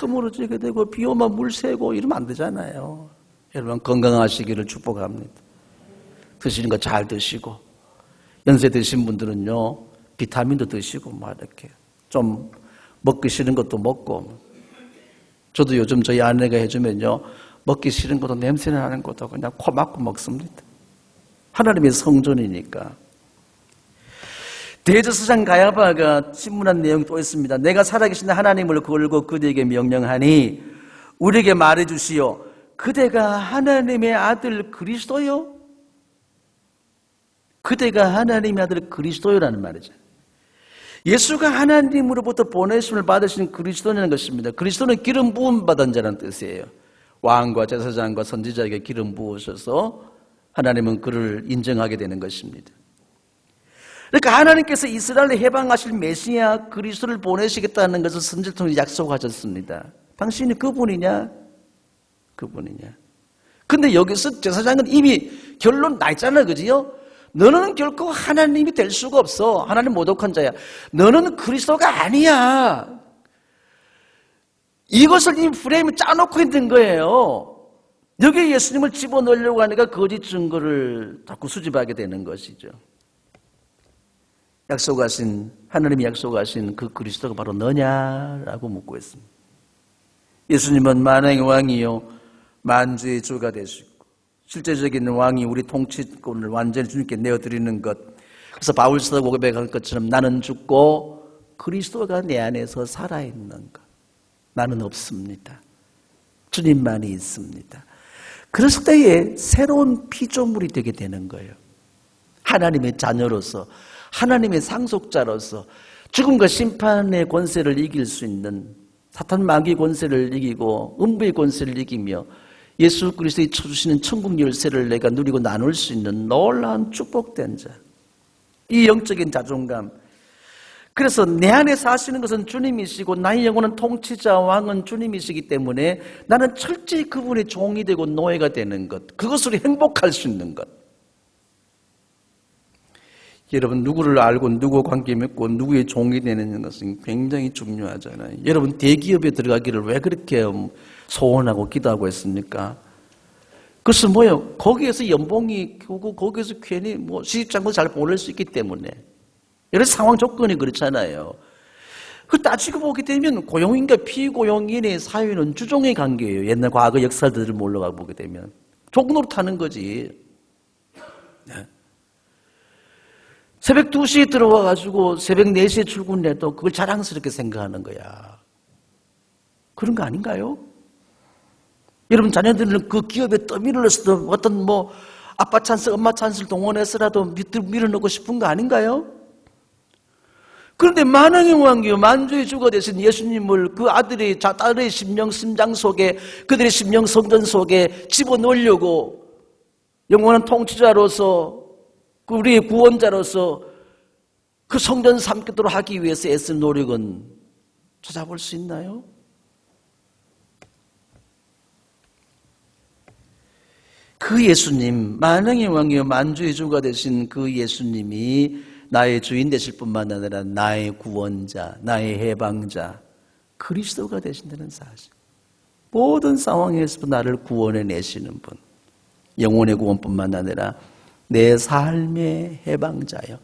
[SPEAKER 1] 허물어지게 되고 비 오면 물 새고 이러면 안 되잖아요. 여러분 건강하시기를 축복합니다. 드시는 거 잘 드시고 연세 드신 분들은요 비타민도 드시고 뭐 이렇게 좀 먹기 싫은 것도 먹고. 저도 요즘 저희 아내가 해주면요 먹기 싫은 것도 냄새 나는 것도 그냥 코 막고 먹습니다. 하나님의 성전이니까. 대제사장 가야바가 신문한 내용이 또 있습니다. 내가 살아계신 하나님을 걸고 그대에게 명령하니 우리에게 말해주시오. 그대가 하나님의 아들 그리스도요? 그대가 하나님의 아들 그리스도요라는 말이죠. 예수가 하나님으로부터 보내심을 받으신 그리스도라는 것입니다. 그리스도는 기름 부음 받은 자라는 뜻이에요. 왕과 제사장과 선지자에게 기름 부으셔서 하나님은 그를 인정하게 되는 것입니다. 그러니까 하나님께서 이스라엘을 해방하실 메시아 그리스도를 보내시겠다는 것을 선지자를 통해 약속하셨습니다. 당신이 그분이냐? 그분이냐? 근데 여기서 제사장은 이미 결론 나 있잖아, 그지요? 너는 결코 하나님이 될 수가 없어. 하나님 모독한 자야. 너는 그리스도가 아니야. 이것을 이미 프레임을 짜놓고 있는 거예요. 여기에 예수님을 집어넣으려고 하니까 거짓 증거를 자꾸 수집하게 되는 것이죠. 약속하신, 하나님이 약속하신 그 그리스도가 바로 너냐라고 묻고 있습니다. 예수님은 만왕의 왕이요 만주의 주가 되시고 실제적인 왕이 우리 통치권을 완전히 주님께 내어드리는 것. 그래서 바울서도 고백한 것처럼 나는 죽고 그리스도가 내 안에서 살아있는 것. 나는 없습니다. 주님만이 있습니다. 그랬을 때에 새로운 피조물이 되게 되는 거예요. 하나님의 자녀로서, 하나님의 상속자로서 죽음과 심판의 권세를 이길 수 있는, 사탄 마귀의 권세를 이기고 음부의 권세를 이기며 예수 그리스도의 주시는 천국 열쇠를 내가 누리고 나눌 수 있는 놀라운 축복된 자. 이 영적인 자존감. 그래서 내 안에 사시는 것은 주님이시고 나의 영혼은 통치자 왕은 주님이시기 때문에 나는 철저히 그분의 종이 되고 노예가 되는 것. 그것으로 행복할 수 있는 것. 여러분 누구를 알고 누구와 관계 맺고 누구의 종이 되는 것은 굉장히 중요하잖아요. 여러분 대기업에 들어가기를 왜 그렇게 소원하고 기도하고 했습니까? 그래서 뭐예요? 거기에서 연봉이 크고 거기에서 괜히 시집장도 잘 보낼 수 있기 때문에 여러 상황 조건이 그렇잖아요. 그 따지고 보게 되면 고용인과 피고용인의 사회는 주종의 관계예요. 옛날 과거 역사들을 몰라가 보게 되면 족 노릇하는 거지. 네. 새벽 2시에 들어와가지고 새벽 4시에 출근해도 그걸 자랑스럽게 생각하는 거야. 그런 거 아닌가요? 여러분 자녀들은 그 기업에 떠밀어서도 어떤 아빠 찬스, 엄마 찬스를 동원해서라도 밀어넣고 싶은 거 아닌가요? 그런데 만왕의 왕이요 만주의 주가 되신 예수님을 그 아들의 딸의 심장 속에, 그들의 심령 성전 속에 집어넣으려고 영원한 통치자로서, 우리의 구원자로서 그 성전 삼키도록 하기 위해서 애쓴 노력은 찾아볼 수 있나요? 그 예수님, 만왕의 왕이요 만주의 주가 되신 그 예수님이 나의 주인 되실 뿐만 아니라 나의 구원자, 나의 해방자, 그리스도가 되신다는 사실. 모든 상황에서 나를 구원해 내시는 분, 영혼의 구원뿐만 아니라 내 삶의 해방자요.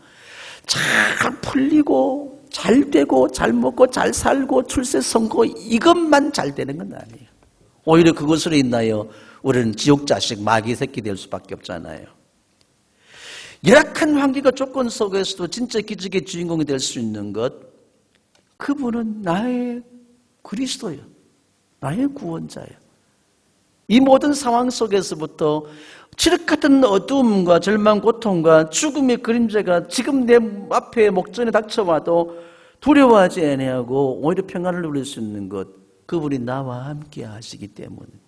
[SPEAKER 1] 잘 풀리고 잘 되고 잘 먹고 잘 살고 출세 성공, 이것만 잘 되는 건 아니에요. 오히려 그것으로 인하여 우리는 지옥 자식, 마귀 새끼 될 수밖에 없잖아요. 열악한 환경과 조건 속에서도 진짜 기적의 주인공이 될 수 있는 것, 그분은 나의 그리스도예요. 나의 구원자예요. 이 모든 상황 속에서부터 칠흑 같은 어두움과 절망, 고통과 죽음의 그림자가 지금 내 앞에 목전에 닥쳐와도 두려워하지 아니하고 오히려 평안을 누릴 수 있는 것, 그분이 나와 함께 하시기 때문입니다.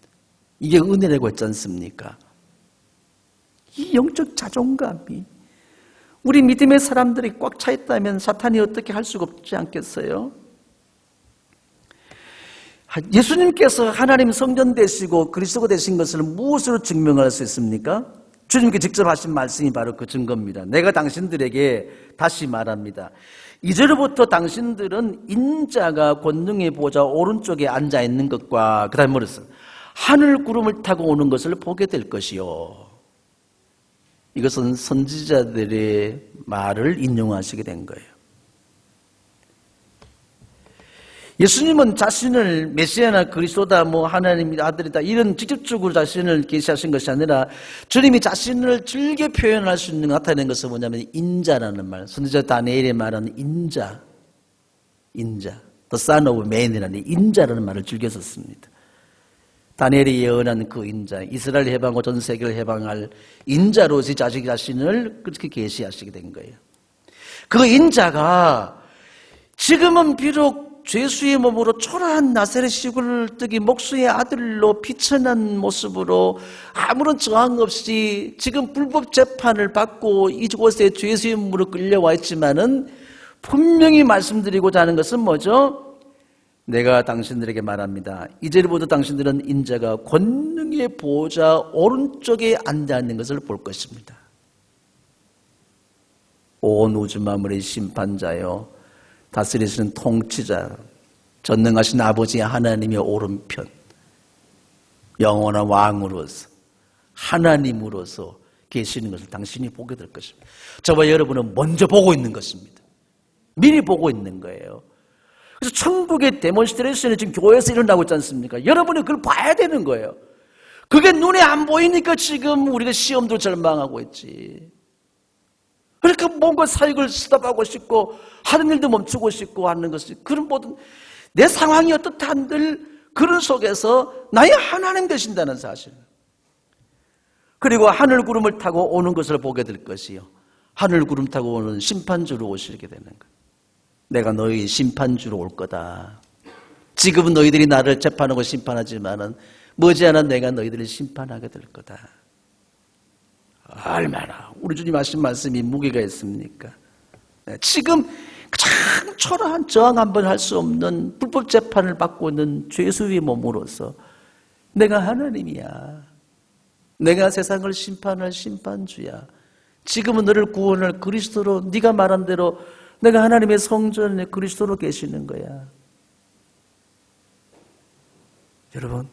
[SPEAKER 1] 이게 은혜라고 했지 않습니까? 이 영적 자존감이 우리 믿음의 사람들이 꽉 차 있다면 사탄이 어떻게 할 수가 없지 않겠어요? 예수님께서 하나님 성전 되시고 그리스도가 되신 것을 무엇으로 증명할 수 있습니까? 주님께 직접 하신 말씀이 바로 그 증거입니다. 내가 당신들에게 다시 말합니다. 이제로부터 당신들은 인자가 권능의 보좌 오른쪽에 앉아 있는 것과 그 다음에 뭐랬어요? 하늘 구름을 타고 오는 것을 보게 될 것이요. 이것은 선지자들의 말을 인용하시게 된 거예요. 예수님은 자신을 메시아나 그리스도다, 하나님의 아들이다, 이런 직접적으로 자신을 계시하신 것이 아니라 주님이 자신을 즐겨 표현할 수 있는, 나타낸 것은 뭐냐면 인자라는 말, 선지자 다니엘의 말은 인자, the son of man이라는 인자라는 말을 즐겨 썼습니다. 다니엘이 예언한 그 인자, 이스라엘 해방하고 전 세계를 해방할 인자로서 자기 자신을 그렇게 계시하시게 된 거예요. 그 인자가 지금은 비록 죄수의 몸으로 초라한 나사렛 시골을 뜨기 목수의 아들로 비천한 모습으로 아무런 저항 없이 지금 불법 재판을 받고 이곳에 죄수의 몸으로 끌려와 있지만은 분명히 말씀드리고자 하는 것은 뭐죠? 내가 당신들에게 말합니다. 이제부터 당신들은 인자가 권능의 보좌 오른쪽에 앉아 있는 것을 볼 것입니다. 온 우주 만물의 심판자요, 다스리시는 통치자, 전능하신 아버지 하나님의 오른편, 영원한 왕으로서 하나님으로서 계시는 것을 당신이 보게 될 것입니다. 저와 여러분은 먼저 보고 있는 것입니다. 미리 보고 있는 거예요. 그래서 천국의 데몬스트레이션이 지금 교회에서 일어나고 있지 않습니까? 여러분이 그걸 봐야 되는 거예요. 그게 눈에 안 보이니까 지금 우리가 시험도 절망하고 있지. 그러니까 뭔가 사역을 스톱하고 싶고 하는 일도 멈추고 싶고 하는 것이, 그런 모든 내 상황이 어떻다 한들 그런 속에서 나의 하나님 되신다는 사실, 그리고 하늘 구름을 타고 오는 것을 보게 될 것이요, 하늘 구름 타고 오는 심판주로 오시게 되는 것. 내가 너희 심판주로 올 거다. 지금은 너희들이 나를 재판하고 심판하지만은 머지않아 내가 너희들을 심판하게 될 거다. 얼마나 우리 주님 하신 말씀이 무게가 있습니까? 지금 참 초라한 저항 한번 할 수 없는 불법 재판을 받고 있는 죄수의 몸으로서 내가 하나님이야, 내가 세상을 심판할 심판주야, 지금은 너를 구원할 그리스도로, 네가 말한 대로 내가 하나님의 성전에 그리스도로 계시는 거야. 여러분,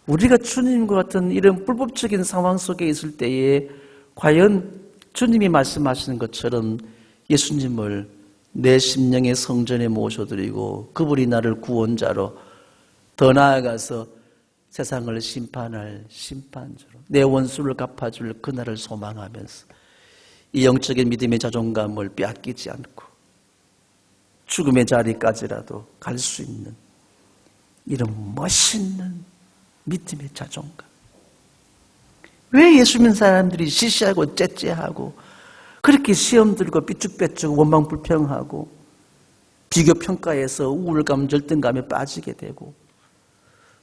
[SPEAKER 1] 우리가 주님과 같은 이런 불법적인 상황 속에 있을 때에 과연 주님이 말씀하시는 것처럼 예수님을 내 심령의 성전에 모셔드리고 그분이 나를 구원자로, 더 나아가서 세상을 심판할 심판주로, 내 원수를 갚아줄 그날을 소망하면서 이 영적인 믿음의 자존감을 빼앗기지 않고 죽음의 자리까지라도 갈 수 있는 이런 멋있는 믿음의 자존감. 왜 예수 믿는 사람들이 시시하고 째째하고 그렇게 시험 들고 삐죽빼죽 원망불평하고 비교평가에서 우울감, 절등감에 빠지게 되고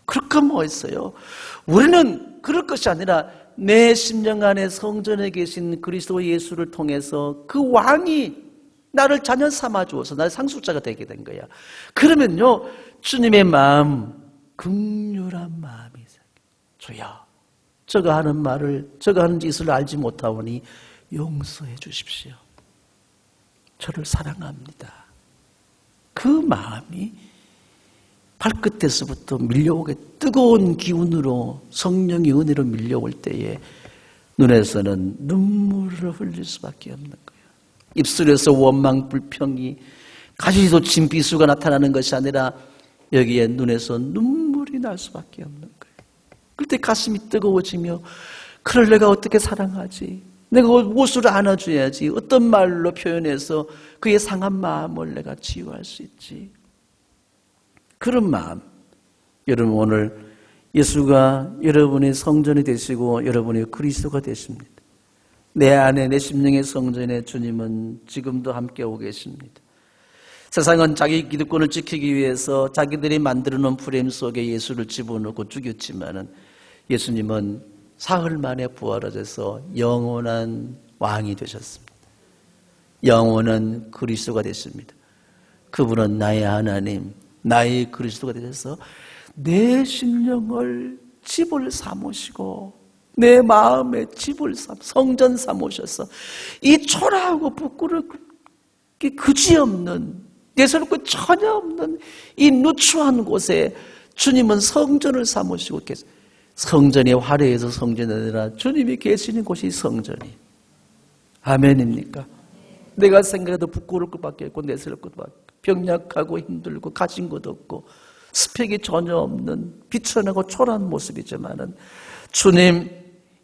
[SPEAKER 1] 그렇게 뭐 있어요? 우리는 그럴 것이 아니라 내 심령 안에 성전에 계신 그리스도 예수를 통해서 그 왕이 나를 자녀 삼아주어서 나의 상속자가 되게 된 거야. 그러면요, 주님의 마음, 긍휼한 마음이 주여, 저가 하는 말을, 저가 하는 짓을 알지 못하오니 용서해 주십시오. 저를 사랑합니다. 그 마음이 발끝에서부터 밀려오게 뜨거운 기운으로 성령의 은혜로 밀려올 때에 눈에서는 눈물을 흘릴 수밖에 없는 거예요. 입술에서 원망, 불평이 가시도 진 비수가 나타나는 것이 아니라 여기에 눈에서 눈물이 날 수밖에 없는 거예요. 그때 가슴이 뜨거워지며 그를 내가 어떻게 사랑하지? 내가 무엇으로 안아줘야지? 어떤 말로 표현해서 그의 상한 마음을 내가 치유할 수 있지? 그런 마음, 여러분 오늘 예수가 여러분의 성전이 되시고 여러분의 그리스도가 되십니다. 내 안에 내 심령의 성전에 주님은 지금도 함께 오고 계십니다. 세상은 자기 기득권을 지키기 위해서 자기들이 만들어 놓은 프레임 속에 예수를 집어넣고 죽였지만은 예수님은 사흘 만에 부활하셔서 영원한 왕이 되셨습니다. 영원한 그리스도가 됐습니다. 그분은 나의 하나님, 나의 그리스도가 되셔서 내 심령을 집을 삼으시고 내 마음에 집을 성전 삼으셔서 이 초라하고 부끄럽고 그지없는 예사롭고 전혀 없는 이 누추한 곳에 주님은 성전을 삼으시고 계세요. 성전이 화려해서 성전이 아니라 주님이 계시는 곳이 성전이. 아멘입니까? 내가 생각해도 부끄러울 것밖에 없고 내스러울 것밖에 없고 병약하고 힘들고 가진 것 없고 스펙이 전혀 없는 비천하고 초라한 모습이지만은 주님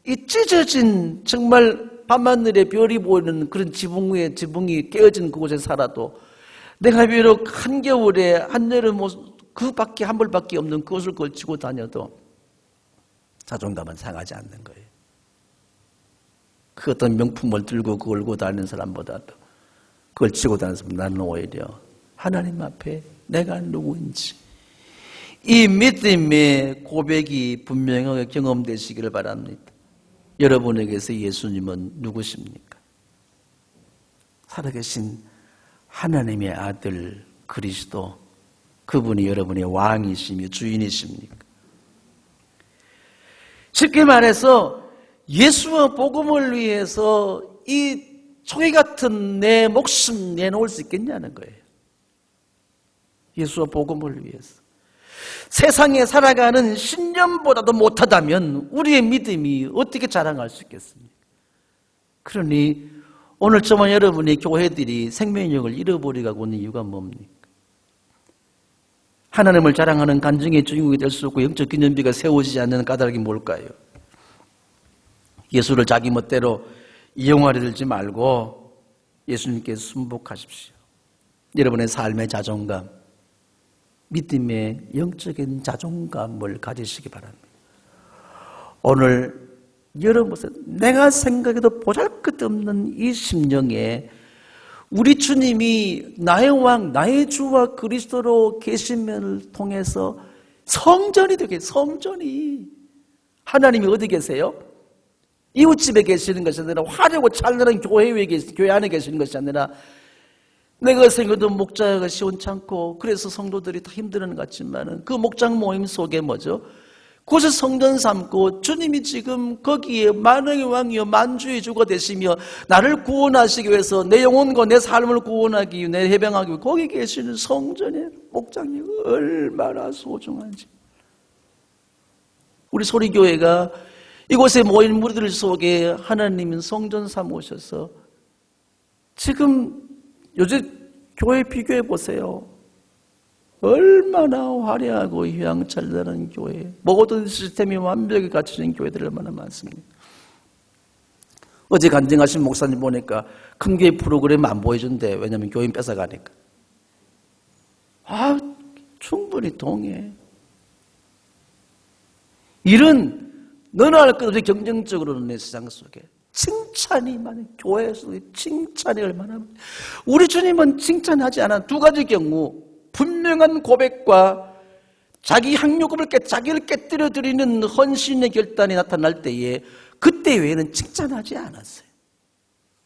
[SPEAKER 1] 이 찢어진 정말 밤하늘에 별이 보이는 그런 지붕이 깨어진 그곳에 살아도 내가 비록 한겨울에 한여름 그밖에 한 벌밖에 없는 그것을 걸치고 다녀도 자존감은 상하지 않는 거예요. 그 어떤 명품을 들고 걸고 다니는 사람보다도 그걸 치고 다니는 사람 나는 오히려 하나님 앞에 내가 누구인지 이 믿음의 고백이 분명하게 경험되시기를 바랍니다. 여러분에게서 예수님은 누구십니까? 살아계신 하나님의 아들 그리스도, 그분이 여러분의 왕이시며 주인이십니까? 쉽게 말해서 예수와 복음을 위해서 이 초기 같은 내 목숨 내놓을 수 있겠냐는 거예요. 예수와 복음을 위해서. 세상에 살아가는 신념보다도 못하다면 우리의 믿음이 어떻게 자랑할 수 있겠습니까? 그러니 오늘 저만 여러분의 교회들이 생명력을 잃어버리고 있는 이유가 뭡니까? 하나님을 자랑하는 간증의 주인공이 될 수 없고 영적 기념비가 세워지지 않는 까닭이 뭘까요? 예수를 자기 멋대로 이용하려 들지 말고 예수님께 순복하십시오. 여러분의 삶의 자존감, 믿음의 영적인 자존감을 가지시기 바랍니다. 오늘 여러분 내가 생각해도 보잘것없는 이 심령에 우리 주님이 나의 왕, 나의 주와 그리스도로 계심을 통해서 성전이 되게 성전이 하나님이 어디 계세요? 이웃집에 계시는 것이 아니라 화려하고 찬란한 교회 안에 계시는 것이 아니라 내가 생각해도 목자가 시원찮고 그래서 성도들이 다 힘들어하는 것 같지만 그 목장 모임 속에 뭐죠? 그곳을 성전 삼고 주님이 지금 거기에 만왕의 왕이요 만주의 주가 되시며 나를 구원하시기 위해서 내 영혼과 내 삶을 구원하기 위해 내 해방하기 위해 거기 계시는 성전의 목장이 얼마나 소중한지 우리 소리교회가 이곳에 모인 무리들 속에 하나님은 성전 삼으셔서 지금 요즘 교회 비교해 보세요. 얼마나 화려하고 휘황찬란한 교회, 모든 시스템이 완벽히 갖춰진 교회들이 얼마나 많습니까? 어제 간증하신 목사님 보니까 큰 교회 프로그램 안 보여준대. 왜냐하면 교인 뺏어가니까. 충분히 동의해. 이런 너나 할 것 없이 경쟁적으로는 내 세상 속에 칭찬이 많은 교회에서 칭찬이 얼마나 많아요. 우리 주님은 칭찬하지 않아. 두 가지 경우 분명한 고백과 자기 향유금을 자기를 깨뜨려 드리는 헌신의 결단이 나타날 때에 그때 외에는 칭찬하지 않았어요.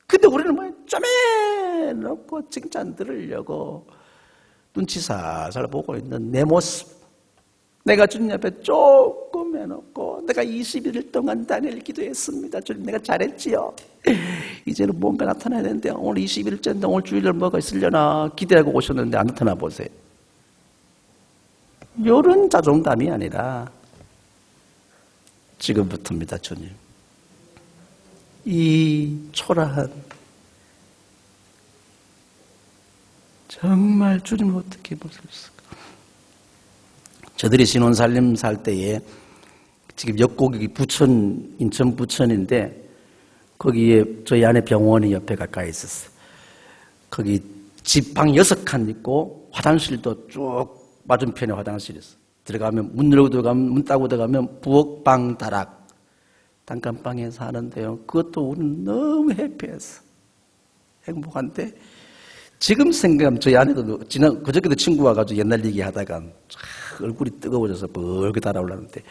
[SPEAKER 1] 근데 우리는 뭐 쪼매놓고 칭찬 들으려고 눈치 살살 보고 있는 내 모습, 내가 주님 앞에 조금 해놓고 내가 21일 동안 단일 기도했습니다. 주님 내가 잘했지요. 이제는 뭔가 나타나야 되는데 오늘 21일째인데 오늘 주일날 뭐가 있으려나 기대하고 오셨는데 안 나타나 보세요. 이런 자존감이 아니라 지금부터입니다. 주님, 이 초라한 정말 주님을 어떻게 모셨을까? 저들이 신혼살림 살 때에 지금 옆곡이 부천, 인천 부천인데 거기에 저희 안에 병원이 옆에 가까이 있었어요. 거기 집 방 6칸 있고 화장실도 쭉 맞은편에 화장실이 있어. 들어가면 문 열고 들어가면 문 따고 들어가면 부엌방 다락 단칸방에 사는데요. 그것도 우리는 너무 해피했어. 행복한데 지금 생각하면 저희 아내도 그저께도 친구 와가지고 옛날 얘기하다가 얼굴이 뜨거워져서 벌게 달아올랐는데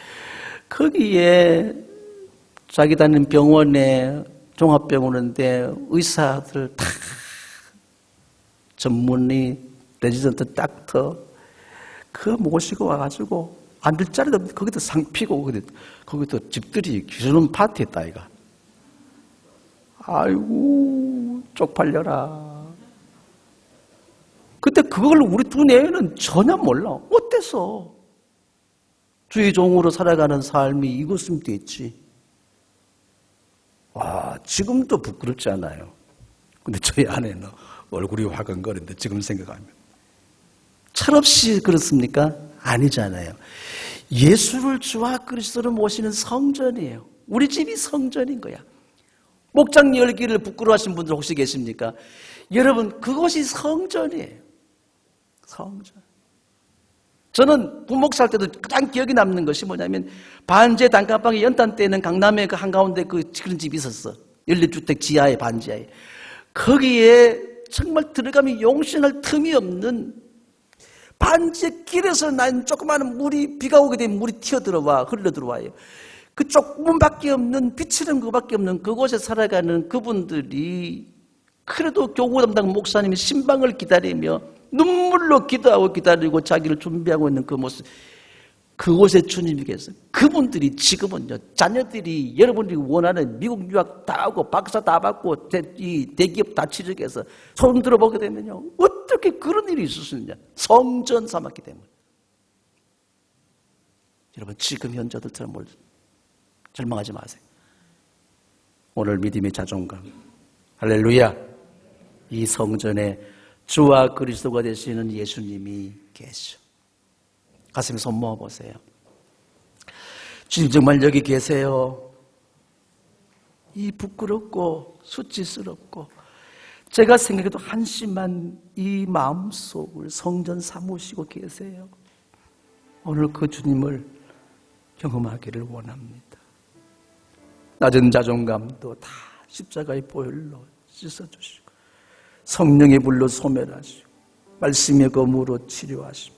[SPEAKER 1] 거기에 자기 다니는 병원에 종합병원인데 의사들 다 전문의 레지던트 닥터 그 모시고 와가지고 앉을 자리도 없는데 거기도 상 피고 거기도 집들이 기술은 파티했다 아이가. 아이고 쪽팔려라. 근데 그걸 우리 두뇌에는 전혀 몰라. 어때서 주의 종으로 살아가는 삶이 이것으면 됐지. 와, 지금도 부끄럽지 않아요. 근데 저희 아내는 얼굴이 화끈거리는데 지금 생각하면 철없이 그렇습니까? 아니잖아요. 예수를 주와 그리스도를 모시는 성전이에요. 우리 집이 성전인 거야. 목장 열기를 부끄러워하시는 분들 혹시 계십니까? 여러분, 그것이 성전이에요. 성전. 저는 부목 살 때도 가장 기억에 남는 것이 뭐냐면 반지의 단칸방에 연탄 때는 강남에 그 한가운데 그런 집이 있었어. 연립주택 지하에 반지하에. 거기에 정말 들어가면 용신할 틈이 없는 반지의 길에서 난 조그마한 물이 비가 오게 되면 물이 튀어들어와 흘러들어와요. 그 조금밖에 없는 빛이는 그밖에 없는 그곳에 살아가는 그분들이 그래도 교구 담당 목사님이 신방을 기다리며 눈물로 기도하고 기다리고 자기를 준비하고 있는 그 모습, 그곳에 주님이 계세요. 그분들이 지금은요, 자녀들이 여러분들이 원하는 미국 유학 다 하고 박사 다 받고 이 대기업 다 취직해서 손 들어보게 되면요, 어떻게 그런 일이 있을 수 있느냐? 성전 삼았기 때문에. 여러분, 지금 현저들처럼 절망하지 마세요. 오늘 믿음의 자존감, 할렐루야. 이 성전에 주와 그리스도가 되시는 예수님이 계셔. 가슴에 손 모아보세요. 주님 정말 여기 계세요. 이 부끄럽고 수치스럽고 제가 생각해도 한심한 이 마음속을 성전 삼으시고 계세요. 오늘 그 주님을 경험하기를 원합니다. 낮은 자존감도 다 십자가의 보혈로 씻어주시고 성령의 불로 소멸하시고 말씀의 검으로 치료하시고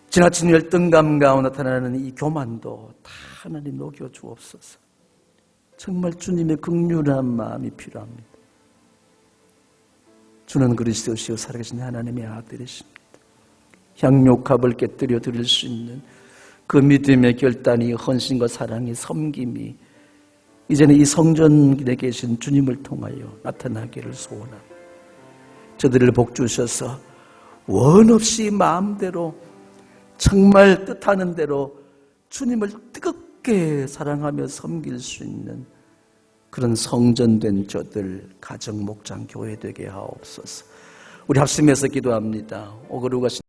[SPEAKER 1] 지나친 열등감 가운데 나타나는 이 교만도 다 하나님 녹여 주옵소서. 정말 주님의 긍휼한 마음이 필요합니다. 주는 그리스도시요 살아계신 하나님의 아들이십니다. 향료값을 깨뜨려 드릴 수 있는 그 믿음의 결단이, 헌신과 사랑이, 섬김이 이제는 이 성전에 계신 주님을 통하여 나타나기를 소원합니다. 저들을 복 주셔서 원 없이 마음대로 정말 뜻하는 대로 주님을 뜨겁게 사랑하며 섬길 수 있는 그런 성전된 저들 가정, 목장, 교회 되게 하옵소서. 우리 합심해서 기도합니다. 오그루가